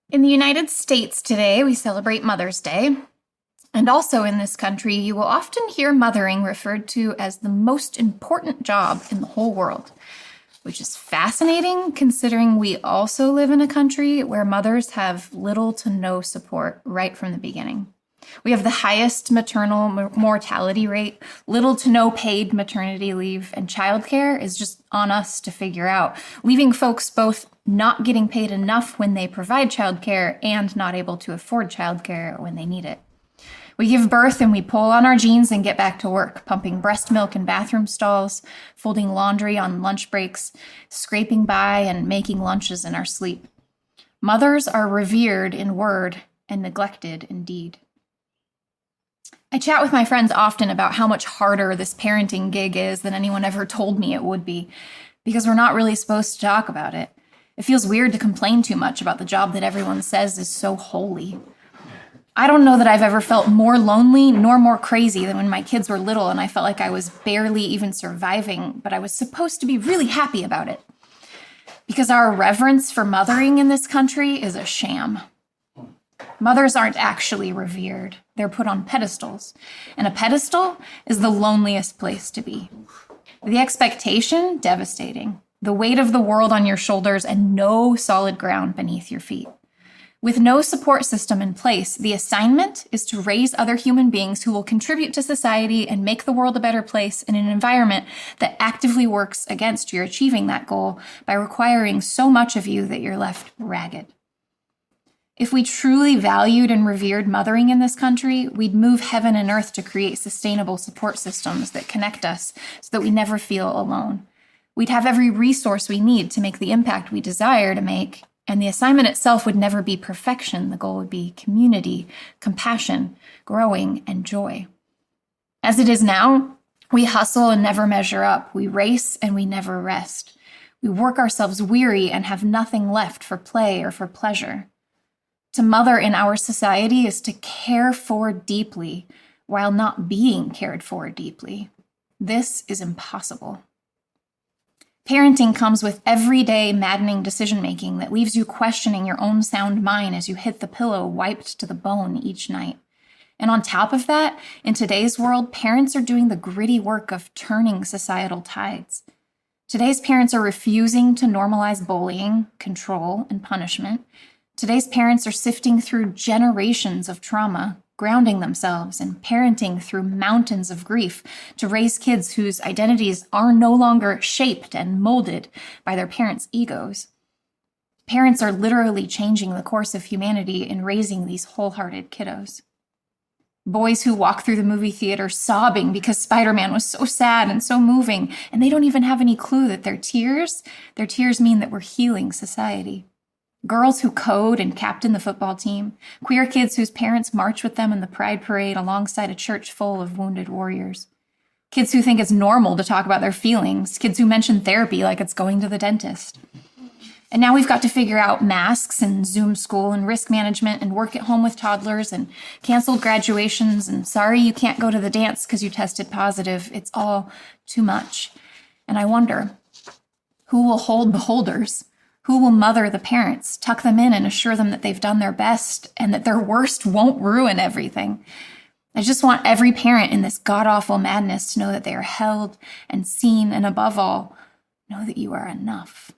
In the United States today, we celebrate Mother's Day. And also in this country, you will often hear mothering referred to as the most important job in the whole world, which is fascinating considering we also live in a country where mothers have little to no support right from the beginning. We have the highest maternal mortality rate, little to no paid maternity leave, and childcare is just on us to figure out, leaving folks both not getting paid enough when they provide childcare and not able to afford childcare when they need it. We give birth and we pull on our jeans and get back to work, pumping breast milk in bathroom stalls, folding laundry on lunch breaks, scraping by and making lunches in our sleep. Mothers are revered in word and neglected in deed. I chat with my friends often about how much harder this parenting gig is than anyone ever told me it would be, because we're not really supposed to talk about it. It feels weird to complain too much about the job that everyone says is so holy. I don't know that I've ever felt more lonely nor more crazy than when my kids were little and I felt like I was barely even surviving, but I was supposed to be really happy about it. Because our reverence for mothering in this country is a sham. Mothers aren't actually revered. They're put on pedestals. And a pedestal is the loneliest place to be. The expectation, devastating. The weight of the world on your shoulders and no solid ground beneath your feet. With no support system in place, the assignment is to raise other human beings who will contribute to society and make the world a better place in an environment that actively works against your achieving that goal by requiring so much of you that you're left ragged. If we truly valued and revered mothering in this country, we'd move heaven and earth to create sustainable support systems that connect us so that we never feel alone. We'd have every resource we need to make the impact we desire to make, and the assignment itself would never be perfection. The goal would be community, compassion, growing, and joy. As it is now, we hustle and never measure up. We race and we never rest. We work ourselves weary and have nothing left for play or for pleasure. To mother in our society is to care for deeply while not being cared for deeply. This is impossible. Parenting comes with everyday maddening decision-making that leaves you questioning your own sound mind as you hit the pillow wiped to the bone each night. And on top of that, in today's world, parents are doing the gritty work of turning societal tides. Today's parents are refusing to normalize bullying, control, and punishment. Today's parents are sifting through generations of trauma, grounding themselves and parenting through mountains of grief to raise kids whose identities are no longer shaped and molded by their parents' egos. Parents are literally changing the course of humanity in raising these wholehearted kiddos. Boys who walk through the movie theater sobbing because Spider-Man was so sad and so moving, and they don't even have any clue that their tears mean that we're healing society. Girls who code and captain the football team, queer kids whose parents march with them in the Pride Parade alongside a church full of wounded warriors. Kids who think it's normal to talk about their feelings, kids who mention therapy like it's going to the dentist. And now we've got to figure out masks and Zoom school and risk management and work at home with toddlers and canceled graduations and sorry you can't go to the dance because you tested positive. It's all too much. And I wonder, who will hold the holders? Who will mother the parents, tuck them in and assure them that they've done their best and that their worst won't ruin everything? I just want every parent in this god-awful madness to know that they are held and seen, and above all, know that you are enough.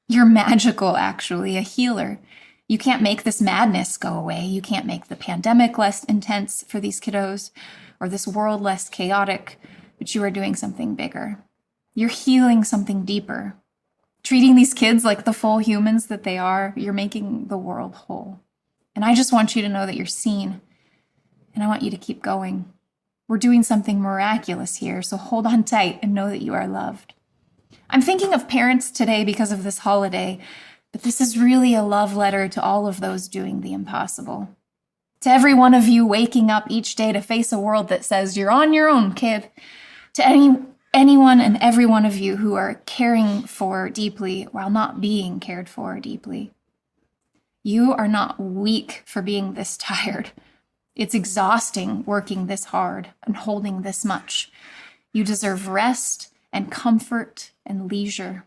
You're magical, actually, a healer. You can't make this madness go away. You can't make the pandemic less intense for these kiddos or this world less chaotic, but you are doing something bigger. You're healing something deeper. Treating these kids like the full humans that they are, you're making the world whole. And I just want you to know that you're seen, and I want you to keep going. We're doing something miraculous here, so hold on tight and know that you are loved. I'm thinking of parents today because of this holiday, but this is really a love letter to all of those doing the impossible. To every one of you waking up each day to face a world that says, you're on your own, kid. To anyone and every one of you who are caring for deeply while not being cared for deeply. You are not weak for being this tired. It's exhausting working this hard and holding this much. You deserve rest and comfort and leisure.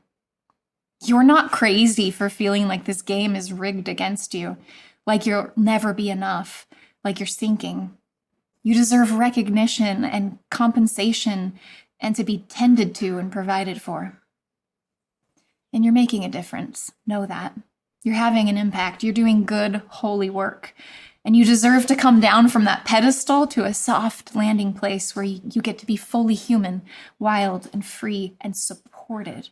You're not crazy for feeling like this game is rigged against you, like you'll never be enough, like you're sinking. You deserve recognition and compensation and to be tended to and provided for. And you're making a difference. Know that. You're having an impact. You're doing good, holy work. And you deserve to come down from that pedestal to a soft landing place where you get to be fully human, wild and free and supported.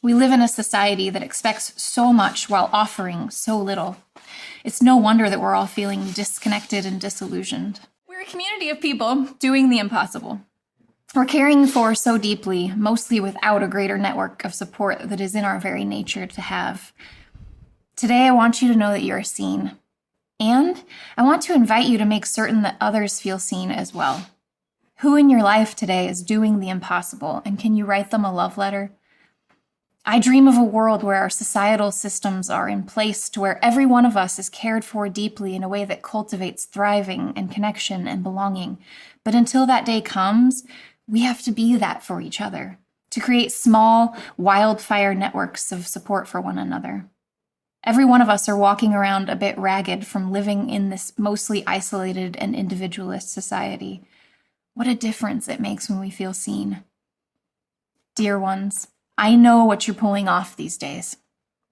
We live in a society that expects so much while offering so little. It's no wonder that we're all feeling disconnected and disillusioned. We're a community of people doing the impossible. We're caring for so deeply, mostly without a greater network of support that is in our very nature to have. Today, I want you to know that you're seen. And I want to invite you to make certain that others feel seen as well. Who in your life today is doing the impossible, and can you write them a love letter? I dream of a world where our societal systems are in place to where every one of us is cared for deeply in a way that cultivates thriving and connection and belonging. But until that day comes, we have to be that for each other, to create small wildfire networks of support for one another. Every one of us are walking around a bit ragged from living in this mostly isolated and individualist society. What a difference it makes when we feel seen. Dear ones, I know what you're pulling off these days.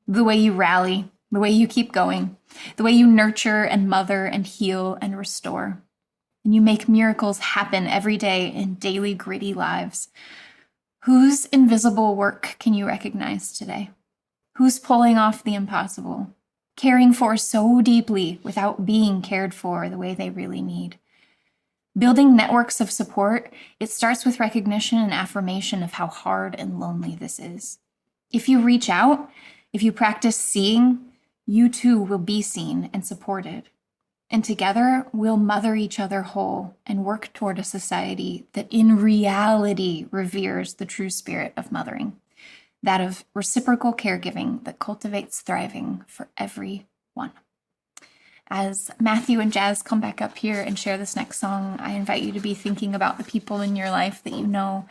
The way you rally, the way you keep going, the way you nurture and mother and heal and restore. And you make miracles happen every day in daily gritty lives. Whose invisible work can you recognize today? Who's pulling off the impossible, caring for so deeply without being cared for the way they really need? Building networks of support, it starts with recognition and affirmation of how hard and lonely this is. If you reach out, if you practice seeing, you too will be seen and supported. And together, we'll mother each other whole and work toward a society that in reality reveres the true spirit of mothering, that of reciprocal caregiving that cultivates thriving for everyone. As Matthew and Jazz come back up here and share this next song, I invite you to be thinking about the people in your life that you know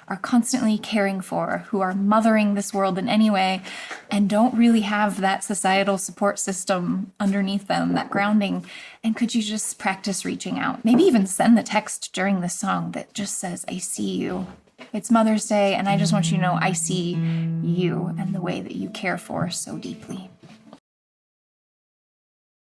are constantly caring for, who are mothering this world in any way, and don't really have that societal support system underneath them, that grounding. And could you just practice reaching out? Maybe even send the text during this song that just says, I see you. It's Mother's Day, and I just want you to know I see you and the way that you care for so deeply.